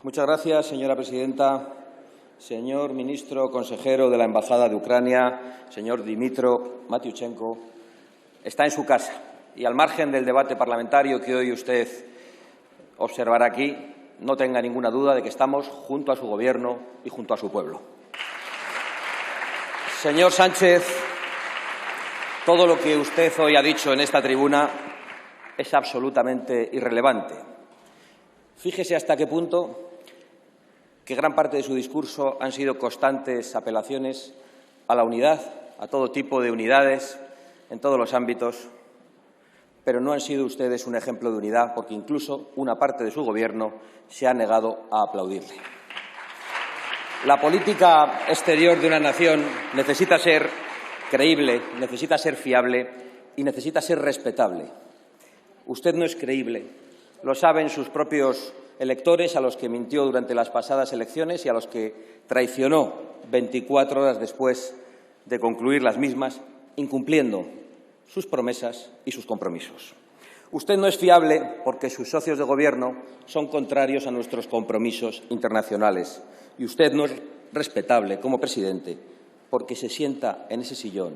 Muchas gracias, señora presidenta. Señor ministro consejero de la Embajada de Ucrania, señor Dmytro Matyuchenko, está en su casa y, al margen del debate parlamentario que hoy usted observará aquí, no tenga ninguna duda de que estamos junto a su Gobierno y junto a su pueblo. Señor Sánchez, todo lo que usted hoy ha dicho en esta tribuna es absolutamente irrelevante. Fíjese hasta qué punto que gran parte de su discurso han sido constantes apelaciones a la unidad, a todo tipo de unidades, en todos los ámbitos, pero no han sido ustedes un ejemplo de unidad, porque incluso una parte de su Gobierno se ha negado a aplaudirle. La política exterior de una nación necesita ser creíble, necesita ser fiable y necesita ser respetable. Usted no es creíble, lo saben sus propios electores, a los que mintió durante las pasadas elecciones y a los que traicionó 24 horas después de concluir las mismas, incumpliendo sus promesas y sus compromisos. Usted no es fiable porque sus socios de Gobierno son contrarios a nuestros compromisos internacionales. Y usted no es respetable como presidente porque se sienta en ese sillón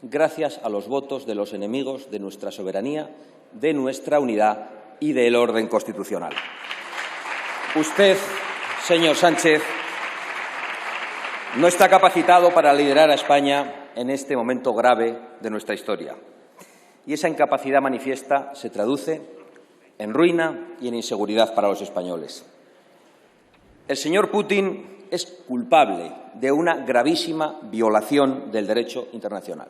gracias a los votos de los enemigos de nuestra soberanía, de nuestra unidad y del orden constitucional. Usted, señor Sánchez, no está capacitado para liderar a España en este momento grave de nuestra historia. Y esa incapacidad manifiesta se traduce en ruina y en inseguridad para los españoles. El señor Putin es culpable de una gravísima violación del derecho internacional.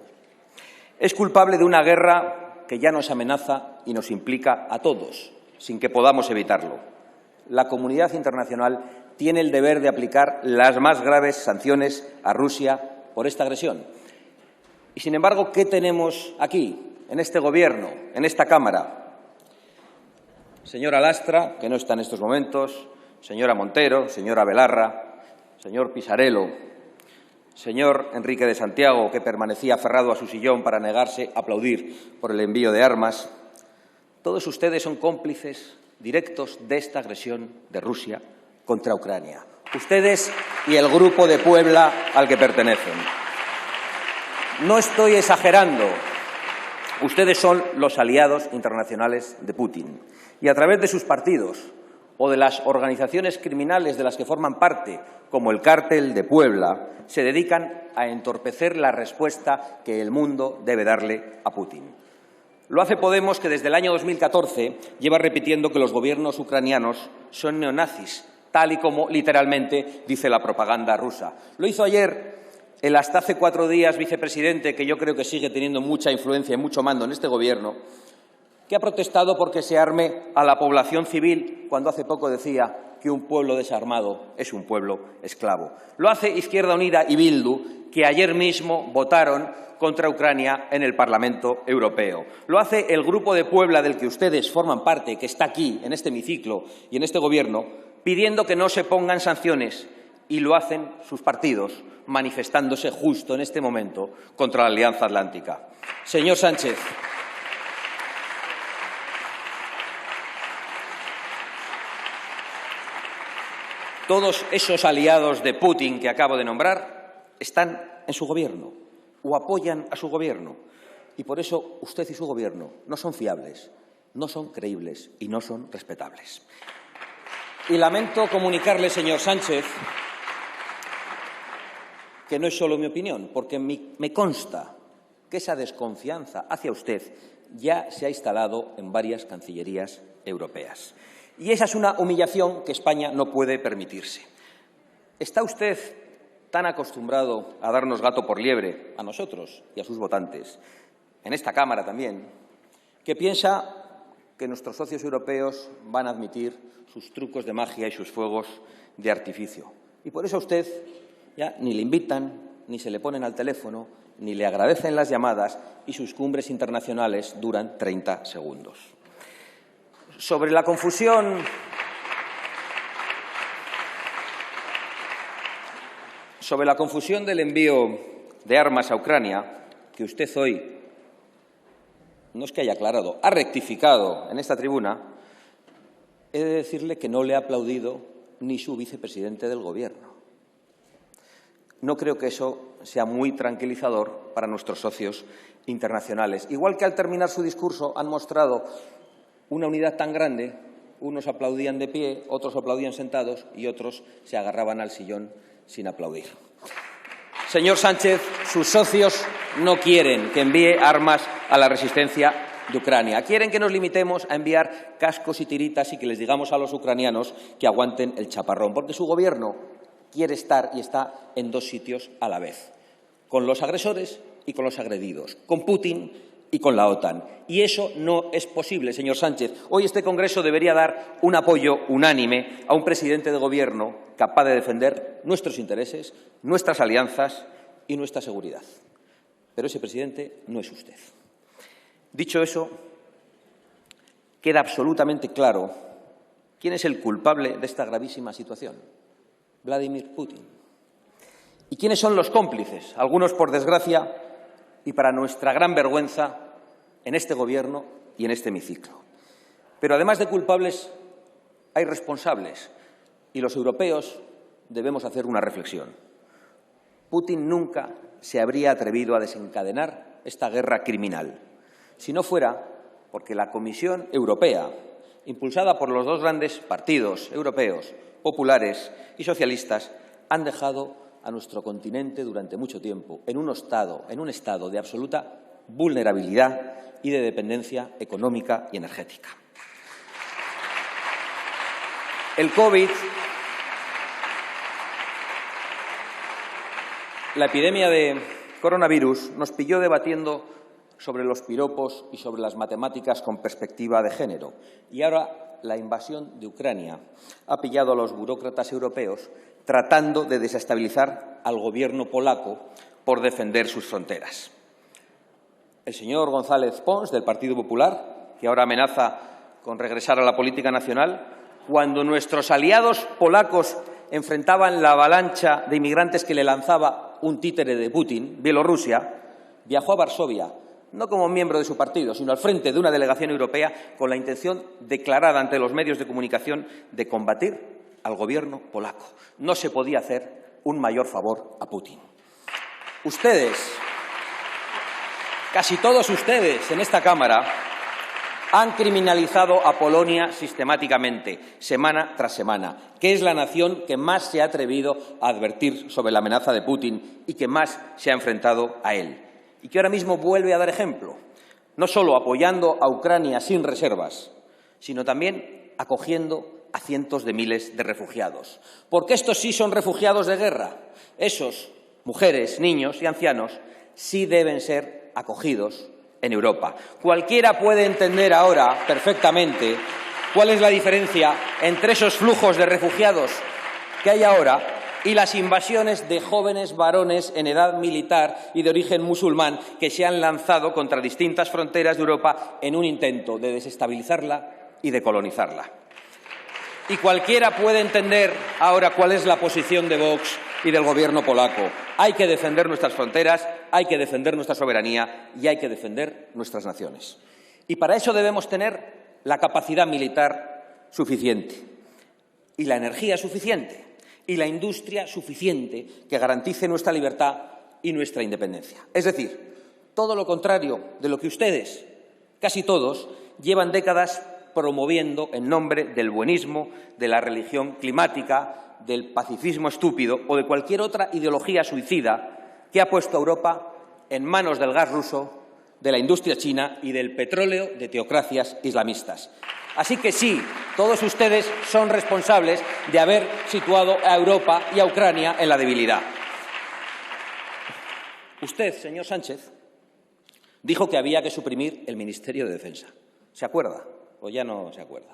Es culpable de una guerra que ya nos amenaza y nos implica a todos, sin que podamos evitarlo. La comunidad internacional tiene el deber de aplicar las más graves sanciones a Rusia por esta agresión. Y, sin embargo, ¿qué tenemos aquí, en este Gobierno, en esta Cámara? Señora Lastra, que no está en estos momentos, señora Montero, señora Belarra, señor Pisarello, señor Enrique de Santiago, que permanecía aferrado a su sillón para negarse a aplaudir por el envío de armas. Todos ustedes son cómplices directos de esta agresión de Rusia contra Ucrania. Ustedes y el Grupo de Puebla al que pertenecen. No estoy exagerando. Ustedes son los aliados internacionales de Putin y, a través de sus partidos o de las organizaciones criminales de las que forman parte, como el Cártel de Puebla, se dedican a entorpecer la respuesta que el mundo debe darle a Putin. Lo hace Podemos, que desde el año 2014 lleva repitiendo que los gobiernos ucranianos son neonazis, tal y como literalmente dice la propaganda rusa. Lo hizo ayer el hasta hace 4 días vicepresidente, que yo creo que sigue teniendo mucha influencia y mucho mando en este Gobierno, que ha protestado porque se arme a la población civil, cuando hace poco decía que un pueblo desarmado es un pueblo esclavo. Lo hace Izquierda Unida y Bildu, que ayer mismo votaron contra Ucrania en el Parlamento Europeo. Lo hace el Grupo de Puebla, del que ustedes forman parte, que está aquí, en este hemiciclo y en este Gobierno, pidiendo que no se pongan sanciones, y lo hacen sus partidos, manifestándose justo en este momento contra la Alianza Atlántica. Señor Sánchez, todos esos aliados de Putin que acabo de nombrar están en su Gobierno o apoyan a su Gobierno. Y por eso usted y su Gobierno no son fiables, no son creíbles y no son respetables. Y lamento comunicarle, señor Sánchez, que no es solo mi opinión, porque me consta que esa desconfianza hacia usted ya se ha instalado en varias cancillerías europeas. Y esa es una humillación que España no puede permitirse. ¿Está usted tan acostumbrado a darnos gato por liebre, a nosotros y a sus votantes, en esta Cámara también, que piensa que nuestros socios europeos van a admitir sus trucos de magia y sus fuegos de artificio? Y por eso a usted ya ni le invitan, ni se le ponen al teléfono, ni le agradecen las llamadas, y sus cumbres internacionales duran 30 segundos. Sobre la confusión del envío de armas a Ucrania, que usted hoy no es que haya aclarado, ha rectificado en esta tribuna, he de decirle que no le he aplaudido ni su vicepresidente del Gobierno. No creo que eso sea muy tranquilizador para nuestros socios internacionales. Igual que al terminar su discurso han mostrado una unidad tan grande, unos aplaudían de pie, otros aplaudían sentados y otros se agarraban al sillón sin aplaudir. Señor Sánchez, sus socios no quieren que envíe armas a la resistencia de Ucrania. Quieren que nos limitemos a enviar cascos y tiritas y que les digamos a los ucranianos que aguanten el chaparrón, porque su Gobierno quiere estar y está en dos sitios a la vez, con los agresores y con los agredidos, con Putin y con la OTAN. Y eso no es posible, señor Sánchez. Hoy este Congreso debería dar un apoyo unánime a un presidente de Gobierno capaz de defender nuestros intereses, nuestras alianzas y nuestra seguridad. Pero ese presidente no es usted. Dicho eso, queda absolutamente claro quién es el culpable de esta gravísima situación. Vladimir Putin. ¿Y quiénes son los cómplices? Algunos, por desgracia, y para nuestra gran vergüenza, en este Gobierno y en este hemiciclo. Pero además de culpables, hay responsables, y los europeos debemos hacer una reflexión. Putin nunca se habría atrevido a desencadenar esta guerra criminal, si no fuera porque la Comisión Europea, impulsada por los dos grandes partidos europeos, populares y socialistas, han dejado a nuestro continente durante mucho tiempo en un estado de absoluta vulnerabilidad y de dependencia económica y energética. El COVID, la epidemia de coronavirus, nos pilló debatiendo sobre los piropos y sobre las matemáticas con perspectiva de género. Y ahora la invasión de Ucrania ha pillado a los burócratas europeos tratando de desestabilizar al Gobierno polaco por defender sus fronteras. El señor González Pons, del Partido Popular, que ahora amenaza con regresar a la política nacional, cuando nuestros aliados polacos enfrentaban la avalancha de inmigrantes que le lanzaba un títere de Putin, Bielorrusia, viajó a Varsovia, no como miembro de su partido, sino al frente de una delegación europea con la intención declarada ante los medios de comunicación de combatir al Gobierno polaco. No se podía hacer un mayor favor a Putin. Ustedes, casi todos ustedes en esta Cámara, han criminalizado a Polonia sistemáticamente, semana tras semana, que es la nación que más se ha atrevido a advertir sobre la amenaza de Putin y que más se ha enfrentado a él. Y que ahora mismo vuelve a dar ejemplo, no solo apoyando a Ucrania sin reservas, sino también acogiendo a cientos de miles de refugiados. Porque estos sí son refugiados de guerra. Esos, mujeres, niños y ancianos, sí deben ser acogidos en Europa. Cualquiera puede entender ahora perfectamente cuál es la diferencia entre esos flujos de refugiados que hay ahora y las invasiones de jóvenes varones en edad militar y de origen musulmán que se han lanzado contra distintas fronteras de Europa en un intento de desestabilizarla y de colonizarla. Y cualquiera puede entender ahora cuál es la posición de Vox y del Gobierno polaco. Hay que defender nuestras fronteras, hay que defender nuestra soberanía y hay que defender nuestras naciones. Y para eso debemos tener la capacidad militar suficiente y la energía suficiente y la industria suficiente que garantice nuestra libertad y nuestra independencia. Es decir, todo lo contrario de lo que ustedes, casi todos, llevan décadas promoviendo en nombre del buenismo, de la religión climática, del pacifismo estúpido o de cualquier otra ideología suicida que ha puesto a Europa en manos del gas ruso, de la industria china y del petróleo de teocracias islamistas. Así que sí, todos ustedes son responsables de haber situado a Europa y a Ucrania en la debilidad. Usted, señor Sánchez, dijo que había que suprimir el Ministerio de Defensa. ¿Se acuerda o ya no se acuerda?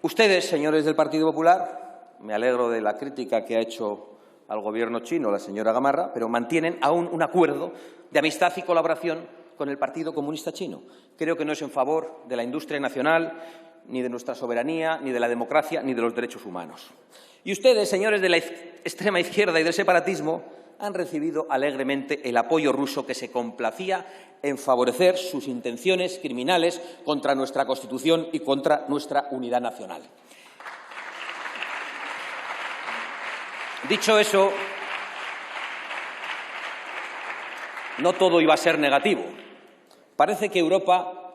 Ustedes, señores del Partido Popular, me alegro de la crítica que ha hecho al Gobierno chino la señora Gamarra, pero mantienen aún un acuerdo de amistad y colaboración con el Partido Comunista Chino. Creo que no es en favor de la industria nacional, ni de nuestra soberanía, ni de la democracia, ni de los derechos humanos. Y ustedes, señores de la extrema izquierda y del separatismo, han recibido alegremente el apoyo ruso que se complacía en favorecer sus intenciones criminales contra nuestra Constitución y contra nuestra unidad nacional. Dicho eso, no todo iba a ser negativo. Parece que Europa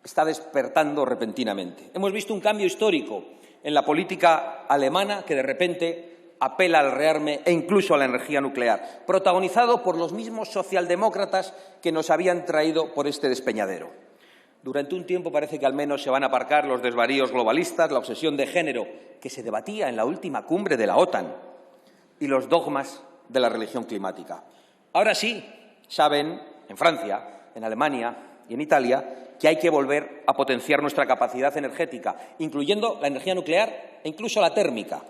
está despertando repentinamente. Hemos visto un cambio histórico en la política alemana que de repente apela al rearme e incluso a la energía nuclear, protagonizado por los mismos socialdemócratas que nos habían traído por este despeñadero. Durante un tiempo parece que al menos se van a aparcar los desvaríos globalistas, la obsesión de género que se debatía en la última cumbre de la OTAN y los dogmas de la religión climática. Ahora sí, saben, en Francia, en Alemania y en Italia, que hay que volver a potenciar nuestra capacidad energética, incluyendo la energía nuclear e incluso la térmica.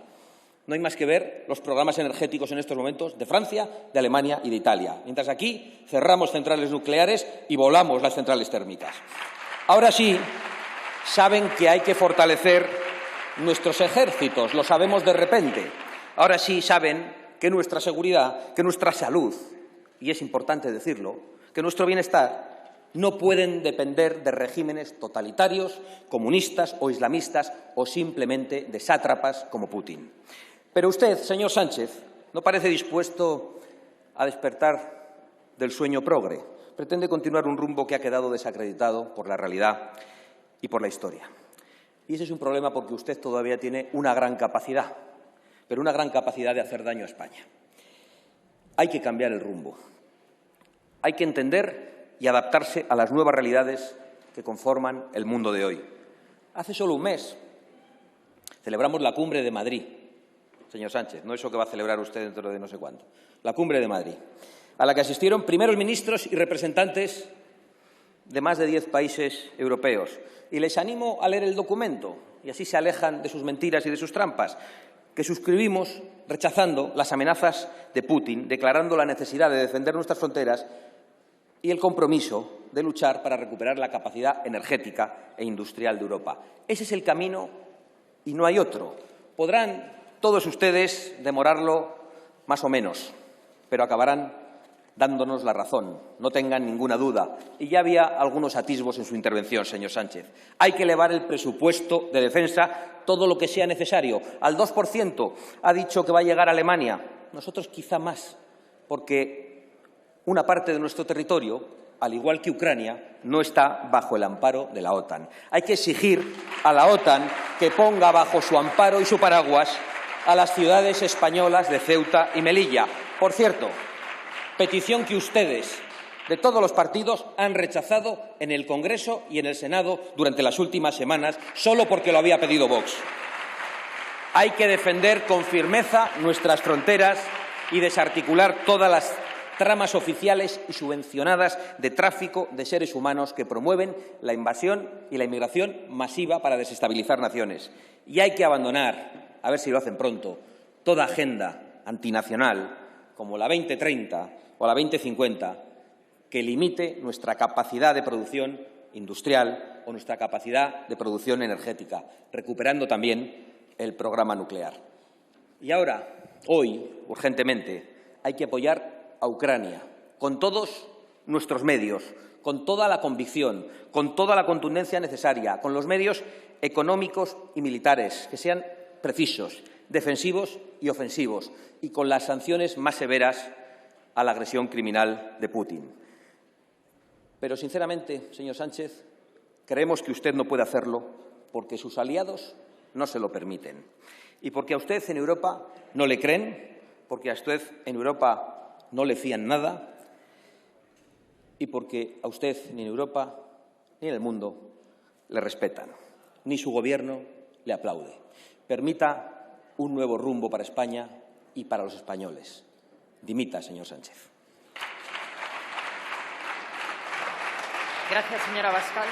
No hay más que ver los programas energéticos en estos momentos de Francia, de Alemania y de Italia. Mientras aquí cerramos centrales nucleares y volamos las centrales térmicas. Ahora sí, saben que hay que fortalecer nuestros ejércitos, lo sabemos de repente. Ahora sí saben que nuestra seguridad, que nuestra salud, y es importante decirlo, que nuestro bienestar no pueden depender de regímenes totalitarios, comunistas o islamistas o simplemente de sátrapas como Putin. Pero usted, señor Sánchez, no parece dispuesto a despertar del sueño progre. Pretende continuar un rumbo que ha quedado desacreditado por la realidad y por la historia. Y ese es un problema porque usted todavía tiene una gran capacidad, pero una gran capacidad de hacer daño a España. Hay que cambiar el rumbo. Hay que entender y adaptarse a las nuevas realidades que conforman el mundo de hoy. Hace solo un mes celebramos la Cumbre de Madrid, señor Sánchez, no eso que va a celebrar usted dentro de no sé cuánto, la Cumbre de Madrid, a la que asistieron primeros ministros y representantes de más de 10 países europeos. Y les animo a leer el documento, y así se alejan de sus mentiras y de sus trampas, que suscribimos rechazando las amenazas de Putin, declarando la necesidad de defender nuestras fronteras y el compromiso de luchar para recuperar la capacidad energética e industrial de Europa. Ese es el camino y no hay otro. Podrán todos ustedes demorarlo más o menos, pero acabarán dándonos la razón, no tengan ninguna duda. Y ya había algunos atisbos en su intervención, señor Sánchez. Hay que elevar el presupuesto de defensa todo lo que sea necesario. Al 2% ha dicho que va a llegar a Alemania. Nosotros quizá más, porque una parte de nuestro territorio, al igual que Ucrania, no está bajo el amparo de la OTAN. Hay que exigir a la OTAN que ponga bajo su amparo y su paraguas a las ciudades españolas de Ceuta y Melilla. Por cierto, petición que ustedes, de todos los partidos, han rechazado en el Congreso y en el Senado durante las últimas semanas, solo porque lo había pedido Vox. Hay que defender con firmeza nuestras fronteras y desarticular todas las tramas oficiales y subvencionadas de tráfico de seres humanos que promueven la invasión y la inmigración masiva para desestabilizar naciones. Y hay que abandonar, a ver si lo hacen pronto, toda agenda antinacional como la 2030 o la 2050 que limite nuestra capacidad de producción industrial o nuestra capacidad de producción energética, recuperando también el programa nuclear. Y ahora, hoy, urgentemente, hay que apoyar a Ucrania con todos nuestros medios, con toda la convicción, con toda la contundencia necesaria, con los medios económicos y militares que sean precisos, defensivos y ofensivos, y con las sanciones más severas a la agresión criminal de Putin. Pero, sinceramente, señor Sánchez, creemos que usted no puede hacerlo porque sus aliados no se lo permiten. Y porque a usted en Europa no le creen, porque a usted en Europa no le fían nada, y porque a usted ni en Europa ni en el mundo le respetan, ni su Gobierno le aplaude. Permita un nuevo rumbo para España y para los españoles. Dimita, señor Sánchez. Gracias, señora Abascal.